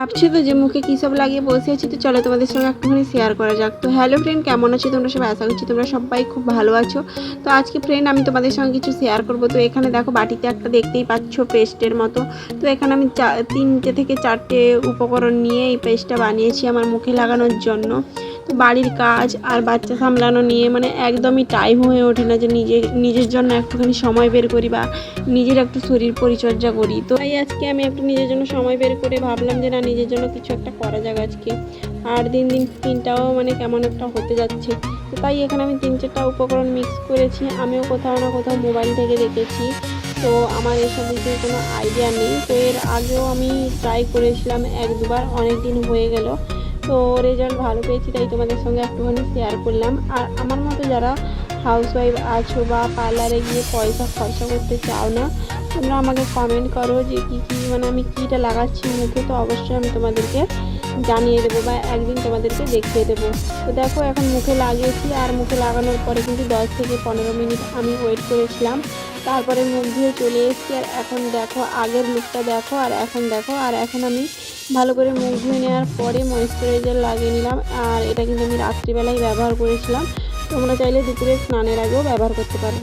ভাবছি তো যে মুখে কী সব লাগিয়ে বসে আছি, তো চলো তোমাদের সঙ্গে একটুখানি শেয়ার করা যাক। তো হ্যালো ফ্রেন্ড, কেমন আছো তোমরা সবাই? আশা করছি তোমরা সবাই খুব ভালো আছো। তো আজকে ফ্রেন্ড আমি তোমাদের সঙ্গে কিছু শেয়ার করবো। তো এখানে দেখো বাটিতে একটা দেখতেই পাচ্ছ পেস্টের মতো। তো এখানে আমি 3টে থেকে 4টে উপকরণ নিয়ে এই পেস্টটা বানিয়েছি আমার মুখে লাগানোর জন্য। তো বাড়ির কাজ আর বাচ্চা সামলানো নিয়ে মানে একদমই টাইম হয়ে ওঠে না যে নিজের জন্য একটুখানি সময় বের করি বা নিজের একটু শরীর পরিচর্যা করি। তো তাই আজকে আমি একটু নিজের জন্য সময় বের করে ভাবলাম যে না, নিজের জন্য কিছু একটা করা যাক আজকে। আর দিন দিন স্কিনটাও মানে কেমন একটা হতে যাচ্ছে। তো তাই এখানে আমি 3-4টা উপকরণ মিক্স করেছি। আমিও কোথাও না কোথাও মোবাইল থেকে দেখেছি, তো আমার এসব বিষয়ে কোনো আইডিয়া নেই। তো এর আগেও আমি ট্রাই করেছিলাম 1-2বার, অনেক দিন হয়ে গেল। তো রেজাল্ট ভালো পেয়েছি, তাই তোমাদের সঙ্গে একটুখানি শেয়ার করলাম। আর আমার মতো যারা হাউসওয়াইফ আছো বা পার্লারে গিয়ে পয়সা খরচা করতে চাও না, তোমরা আমাকে কমেন্ট করো যে কী মানে আমি কীটা লাগাচ্ছি মুখে। তো অবশ্যই আমি তোমাদেরকে জানিয়ে দেবো বা একদিন তোমাদেরকে দেখিয়ে দেবো। তো দেখো এখন মুখে লাগিয়েছি, আর মুখে লাগানোর পরে কিন্তু 10 থেকে 15 মিনিট আমি ওয়েট করেছিলাম। তারপরে মুখ ধুয়ে চলে এসেছি। আর এখন দেখো আগের লুকটা দেখো, আর এখন দেখো। আর এখন আমি ভালো করে মুখ ধুয়ে নেওয়ার পরে ময়েশ্চারাইজার লাগিয়ে নিলাম। আর এটা কিন্তু আমি রাত্রিবেলায় ব্যবহার করেছিলাম, তোমরা চাইলে দুপুরে স্নানের আগেও ব্যবহার করতে পারো।